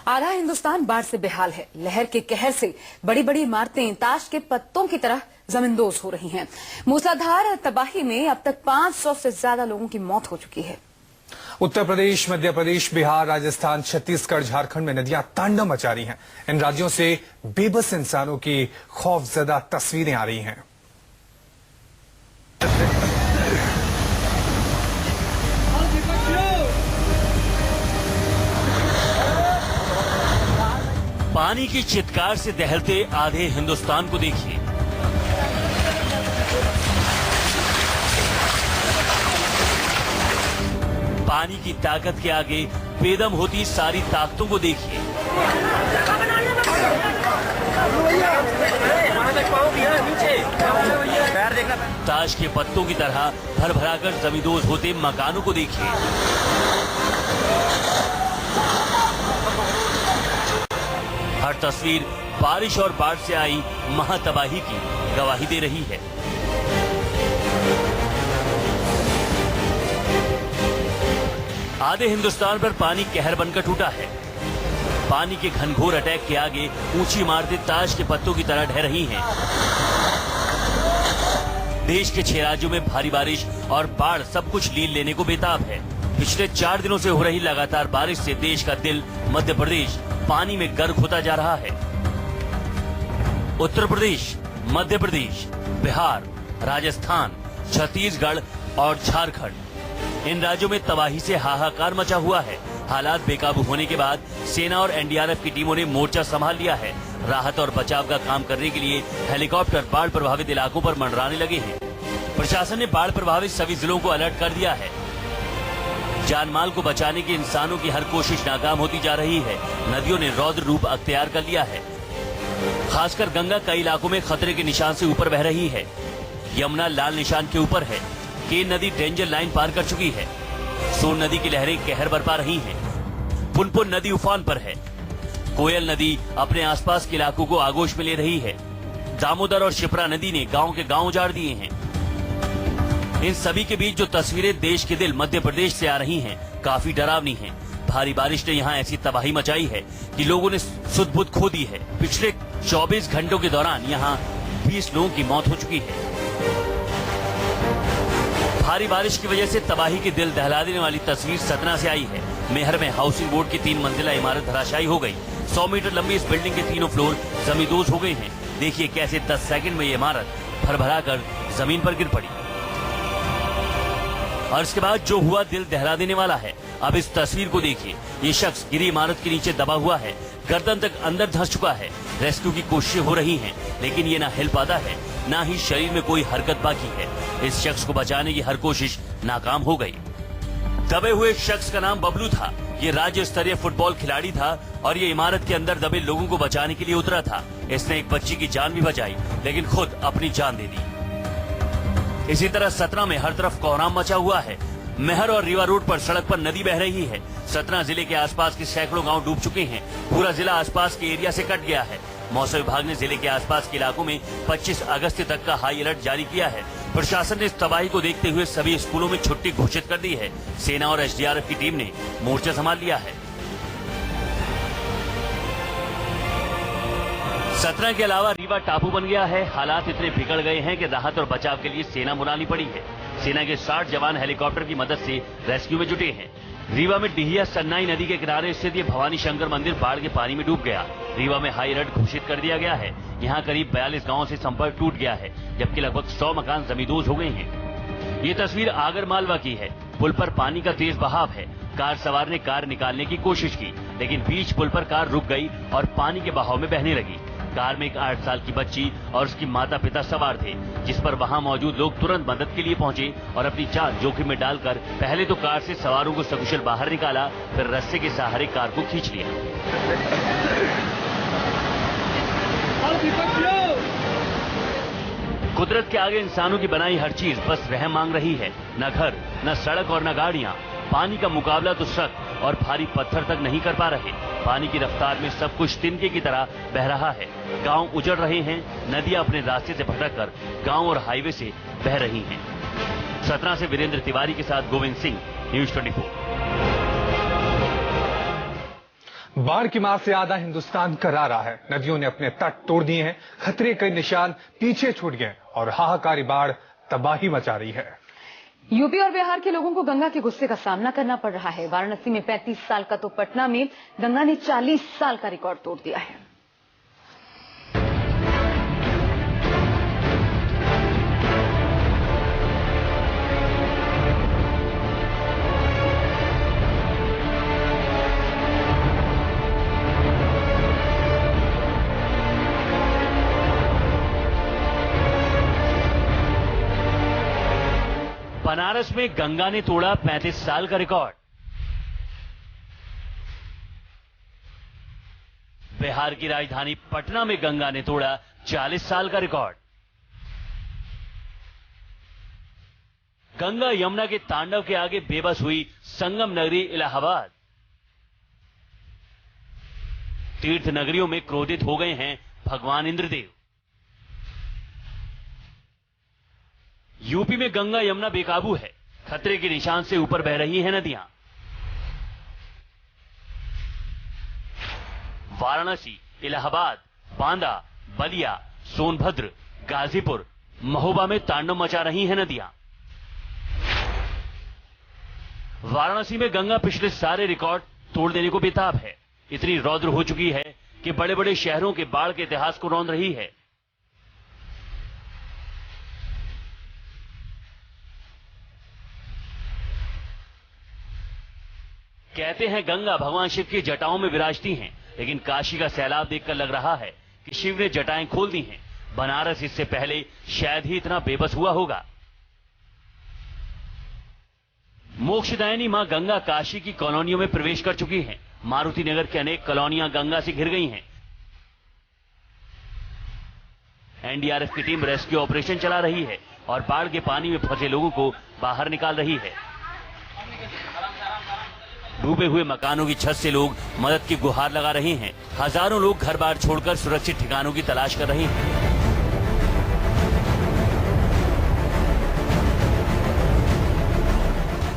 आधा हिंदुस्तान बाढ़ से बेहाल है। लहर के कहर से बड़ी बड़ी इमारतें ताश के पत्तों की तरह जमींदोज हो रही हैं। मूसलाधार तबाही में अब तक 500 से ज्यादा लोगों की मौत हो चुकी है। उत्तर प्रदेश, मध्य प्रदेश, बिहार, राजस्थान, छत्तीसगढ़, झारखंड में नदियां तांडव मचा रही हैं। इन राज्यों से बेबस इंसानों की खौफजदा तस्वीरें आ रही हैं। पानी की चित्कार से दहलते आधे हिंदुस्तान को देखिए। पानी की ताकत के आगे बेदम होती सारी ताकतों को देखिए। ताश के पत्तों की तरह भर भराकर जमींदोज होते मकानों को देखिए। हर तस्वीर बारिश और बाढ़ से आई महातबाही की गवाही दे रही है। आधे हिंदुस्तान पर पानी कहर बनकर टूटा है। पानी के घनघोर अटैक के आगे ऊंची इमारतें ताश के पत्तों की तरह ढह रही हैं। देश के 6 राज्यों में भारी बारिश और बाढ़ सब कुछ लील लेने को बेताब है। पिछले 4 दिनों से हो रही लगातार बारिश से देश का दिल मध्य प्रदेश पानी में गर्क होता जा रहा है। उत्तर प्रदेश, मध्य प्रदेश, बिहार, राजस्थान, छत्तीसगढ़ और झारखंड, इन राज्यों में तबाही से हाहाकार मचा हुआ है। हालात बेकाबू होने के बाद सेना और एनडीआरएफ की टीमों ने मोर्चा संभाल लिया है। राहत और बचाव का काम करने के लिए हेलीकॉप्टर बाढ़ प्रभावित इलाकों पर मंडराने लगे हैं। प्रशासन ने बाढ़ प्रभावित सभी जिलों को अलर्ट कर दिया है। जानमाल को बचाने की इंसानों की हर कोशिश नाकाम होती जा रही है। नदियों ने रौद्र रूप अख्तियार कर लिया है। खासकर गंगा कई इलाकों में खतरे के निशान से ऊपर बह रही है। यमुना लाल निशान के ऊपर है। केन नदी डेंजर लाइन पार कर चुकी है। सोन नदी की लहरें कहर बरपा रही हैं। पुनपुन नदी उफान पर है। कोयल नदी अपने आसपास के इलाकों को आगोश में ले रही है। दामोदर और शिप्रा नदी ने गांव के गांव उजाड़ दिए हैं। इन सभी के बीच जो तस्वीरें देश के दिल मध्य प्रदेश से आ रही हैं, काफी डरावनी हैं। भारी बारिश ने यहाँ ऐसी तबाही मचाई है कि लोगों ने सुध बुध खो दी है। पिछले 24 घंटों के दौरान यहाँ 20 लोगों की मौत हो चुकी है। भारी बारिश की वजह से तबाही के दिल दहला देने वाली तस्वीर सतना से आई है। मेहर में हाउसिंग बोर्ड की 3 मंजिला इमारत धराशायी हो गई। 100 मीटर लंबी इस बिल्डिंग के तीनों फ्लोर जमींदोज हो गए हैं। देखिए कैसे 10 सेकंड में ये इमारत भरभरा कर जमीन पर गिर पड़ी। और इसके बाद जो हुआ दिल दहला देने वाला है। अब इस तस्वीर को देखिए। ये शख्स गिरी इमारत के नीचे दबा हुआ है। गर्दन तक अंदर धंस चुका है। रेस्क्यू की कोशिशें हो रही हैं, लेकिन ये ना हिल पाता है, ना ही शरीर में कोई हरकत बाकी है। इस शख्स को बचाने की हर कोशिश नाकाम हो गई। दबे हुए शख्स का नाम बबलू था। ये राज्य स्तरीय फुटबॉल खिलाड़ी था और ये इमारत के अंदर दबे लोगों को बचाने के लिए उतरा था। इसने एक बच्ची की जान भी बचाई, लेकिन खुद अपनी जान दे दी। इसी तरह सतना में हर तरफ कोहराम मचा हुआ है। मेहर और रीवा रोड पर सड़क पर नदी बह रही है। सतना जिले के आसपास के सैकड़ों गांव डूब चुके हैं। पूरा जिला आसपास के एरिया से कट गया है। मौसम विभाग ने जिले के आसपास के इलाकों में 25 अगस्त तक का हाई अलर्ट जारी किया है। प्रशासन ने इस तबाही को देखते हुए सभी स्कूलों में छुट्टी घोषित कर दी है। सेना और एसडीआरएफ की टीम ने मोर्चा संभाल लिया है। सतना के अलावा रीवा टापू बन गया है। हालात इतने बिगड़ गए हैं कि राहत और बचाव के लिए सेना बुलानी पड़ी है। सेना के 60 जवान हेलीकॉप्टर की मदद से रेस्क्यू में जुटे हैं। रीवा में डिहिया सन्नाई नदी के किनारे स्थित ये भवानी शंकर मंदिर बाढ़ के पानी में डूब गया। रीवा में हाई अलर्ट घोषित कर दिया गया है। यहाँ करीब 42 गांवों से संपर्क टूट गया है, जबकि लगभग 100 मकान जमींदोज हो गए हैं। ये तस्वीर आगर मालवा की है। पुल पर पानी का तेज बहाव है। कार सवार ने कार निकालने की कोशिश की, लेकिन बीच पुल पर कार रुक गई और पानी के बहाव में बहने लगी। कार में एक 8 साल की बच्ची और उसकी माता पिता सवार थे, जिस पर वहां मौजूद लोग तुरंत मदद के लिए पहुंचे और अपनी जान जोखिम में डालकर पहले तो कार से सवारों को सकुशल बाहर निकाला, फिर रस्से के सहारे कार को खींच लिया। कुदरत के आगे इंसानों की बनाई हर चीज बस रहम मांग रही है। न घर, न सड़क और न गाड़ियां। पानी का मुकाबला तो ट्रक और भारी पत्थर तक नहीं कर पा रहे। पानी की रफ्तार में सब कुछ तिनके की तरह बह रहा है। गांव उजड़ रहे हैं। नदियां अपने रास्ते से भटककर गांव और हाईवे से बह रही हैं। सतना से वीरेंद्र तिवारी के साथ गोविंद सिंह, न्यूज 24। बाढ़ की मार से आधा हिंदुस्तान करारा है। नदियों ने अपने तट तोड़ दिए हैं, खतरे के निशान पीछे छूट गए और हाहाकारी बाढ़ तबाही मचा रही है। यूपी और बिहार के लोगों को गंगा के गुस्से का सामना करना पड़ रहा है। वाराणसी में 35 साल का तो पटना में गंगा ने 40 साल का रिकॉर्ड तोड़ दिया है। बनारस में गंगा ने तोड़ा 35 साल का रिकॉर्ड। बिहार की राजधानी पटना में गंगा ने तोड़ा 40 साल का रिकॉर्ड। गंगा यमुना के तांडव के आगे बेबस हुई संगम नगरी इलाहाबाद। तीर्थ नगरियों में क्रोधित हो गए हैं भगवान इंद्रदेव। यूपी में गंगा यमुना बेकाबू है, खतरे के निशान से ऊपर बह रही हैं नदियां। वाराणसी, इलाहाबाद, बांदा, बलिया, सोनभद्र, गाजीपुर, महोबा में तांडव मचा रही हैं नदियां। वाराणसी में गंगा पिछले सारे रिकॉर्ड तोड़ देने को बेताब है। इतनी रौद्र हो चुकी है कि बड़े बड़े शहरों के बाढ़ के इतिहास को रौंद रही है। कहते हैं गंगा भगवान शिव की जटाओं में विराजती हैं, लेकिन काशी का सैलाब देखकर लग रहा है कि शिव ने जटाएं खोल दी हैं। बनारस इससे पहले शायद ही इतना बेबस हुआ होगा। मोक्षदायिनी मां गंगा काशी की कॉलोनियों में प्रवेश कर चुकी हैं। मारुति नगर की अनेक कॉलोनियां गंगा से घिर गई हैं। एनडीआरएफ की टीम रेस्क्यू ऑपरेशन चला रही है और बाढ़ के पानी में फंसे लोगों को बाहर निकाल रही है। डूबे हुए मकानों की छत से लोग मदद की गुहार लगा रहे हैं। हजारों लोग घर बार छोड़कर सुरक्षित ठिकानों की तलाश कर रहे हैं।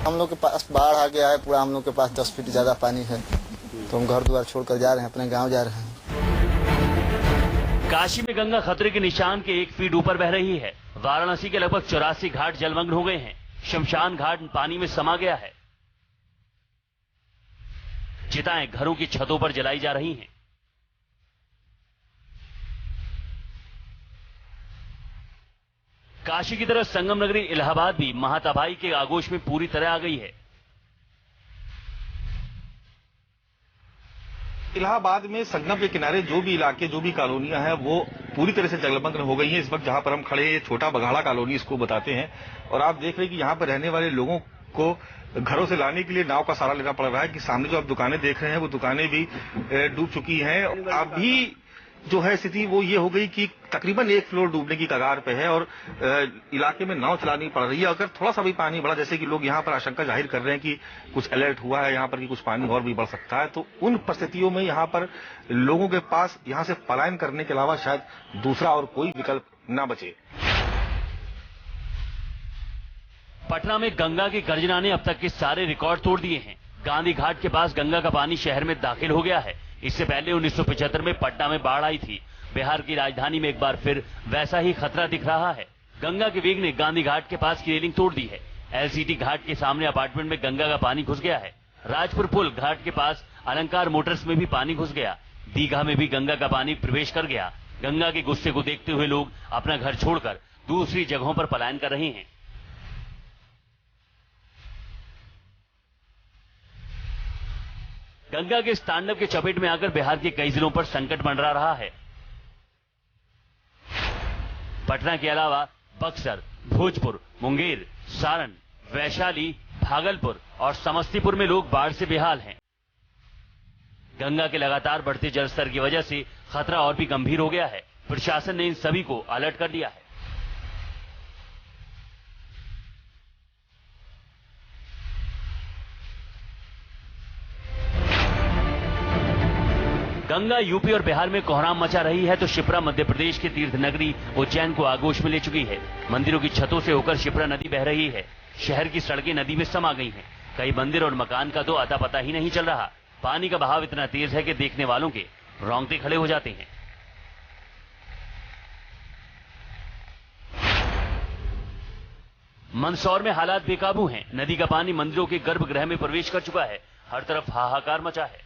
हम लोग के पास बाढ़ आ गया है पूरा। हम लोग के पास 10 फीट ज्यादा पानी है, तो हम घर द्वार छोड़कर जा रहे हैं, अपने गांव जा रहे हैं। काशी में गंगा खतरे के निशान के 1 फीट ऊपर बह रही है। वाराणसी के लगभग 84 घाट जलमग्न हो गए हैं। शमशान घाट पानी में समा गया है। चिताएं घरों की छतों पर जलाई जा रही हैं। काशी की तरह संगम नगरी इलाहाबाद भी महातबाही के आगोश में पूरी तरह आ गई है। इलाहाबाद में संगम के किनारे जो भी इलाके, जो भी कॉलोनियां हैं, वो पूरी तरह से जलमग्न हो गई हैं। इस वक्त जहां पर हम खड़े हैं, ये छोटा बघाड़ा कॉलोनी इसको बताते हैं, और आप देख रहे हैं कि यहाँ पर रहने वाले लोगों को घरों से लाने के लिए नाव का सहारा लेना पड़ रहा है। कि सामने जो आप दुकानें देख रहे हैं, वो दुकानें भी डूब चुकी हैं। अभी जो है स्थिति वो ये हो गई कि तकरीबन 1 फ्लोर डूबने की कगार पे है और इलाके में नाव चलानी पड़ रही है। अगर थोड़ा सा भी पानी बढ़ा, जैसे कि लोग यहाँ पर आशंका जाहिर कर रहे हैं कि कुछ अलर्ट हुआ है यहाँ पर कि कुछ पानी और भी बढ़ सकता है, तो उन परिस्थितियों में यहाँ पर लोगों के पास यहाँ से पलायन करने के अलावा शायद दूसरा और कोई विकल्प न बचे। पटना में गंगा की गर्जना ने अब तक के सारे रिकॉर्ड तोड़ दिए हैं। गांधी घाट के पास गंगा का पानी शहर में दाखिल हो गया है। इससे पहले 1975 में पटना में बाढ़ आई थी। बिहार की राजधानी में एक बार फिर वैसा ही खतरा दिख रहा है। गंगा के वेग ने गांधी घाट के पास की रेलिंग तोड़ दी है। एलसीटी घाट के सामने अपार्टमेंट में गंगा का पानी घुस गया है। राजपुर पुल घाट के पास अलंकार मोटर्स में भी पानी घुस गया। दीघा में भी गंगा का पानी प्रवेश कर गया। गंगा के गुस्से को देखते हुए लोग अपना घर छोड़कर दूसरी जगहों पर पलायन कर रहे हैं। गंगा के इस तांडव के चपेट में आकर बिहार के कई जिलों पर संकट मंडरा रहा है। पटना के अलावा बक्सर, भोजपुर, मुंगेर, सारण, वैशाली, भागलपुर और समस्तीपुर में लोग बाढ़ से बेहाल हैं। गंगा के लगातार बढ़ते जलस्तर की वजह से खतरा और भी गंभीर हो गया है। प्रशासन ने इन सभी को अलर्ट कर दिया है। गंगा यूपी और बिहार में कोहराम मचा रही है तो शिप्रा मध्य प्रदेश के तीर्थ नगरी उज्जैन को आगोश में ले चुकी है। मंदिरों की छतों से होकर शिप्रा नदी बह रही है। शहर की सड़कें नदी में समा गई हैं। कई मंदिर और मकान का तो अता पता ही नहीं चल रहा। पानी का बहाव इतना तेज है कि देखने वालों के रोंगटे खड़े हो जाते हैं। मंदसौर में हालात बेकाबू हैं। नदी का पानी मंदिरों के गर्भगृह में प्रवेश कर चुका है। हर तरफ हाहाकार मचा है।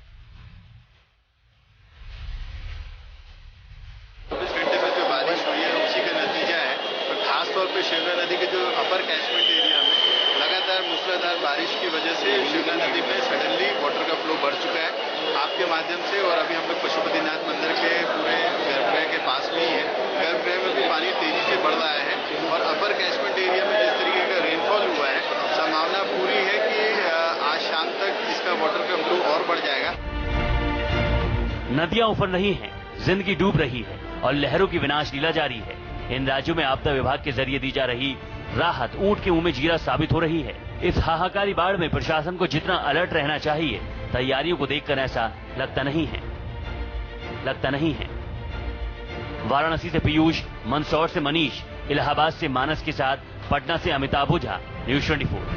24 घंटे में जो बारिश हुई है उसी का नतीजा है। तो खासतौर पे शिवना नदी के जो अपर कैचमेंट एरिया में लगातार मूसलाधार बारिश की वजह से शिवना नदी में सडनली वाटर का फ्लो बढ़ चुका है। आपके माध्यम से और अभी हम लोग पशुपतिनाथ मंदिर के पूरे गर्भगृह के पास में ही है। गर्भगृह में भी पानी तेजी से बढ़ रहा है और अपर कैचमेंट एरिया में जिस तरीके का रेनफॉल हुआ है, संभावना पूरी है कि आज शाम तक इसका वाटर का फ्लो और बढ़ जाएगा। नदियां उफर रही हैं, जिंदगी डूब रही है और लहरों की विनाश लीला जारी है। इन राज्यों में आपदा विभाग के जरिए दी जा रही राहत ऊंट के मुंह में जीरा साबित हो रही है। इस हाहाकारी बाढ़ में प्रशासन को जितना अलर्ट रहना चाहिए, तैयारियों को देखकर ऐसा लगता नहीं है। वाराणसी से पीयूष, मंदसौर से मनीष, इलाहाबाद से मानस के साथ पटना से अमिताभ ओझा, न्यूज़ 24।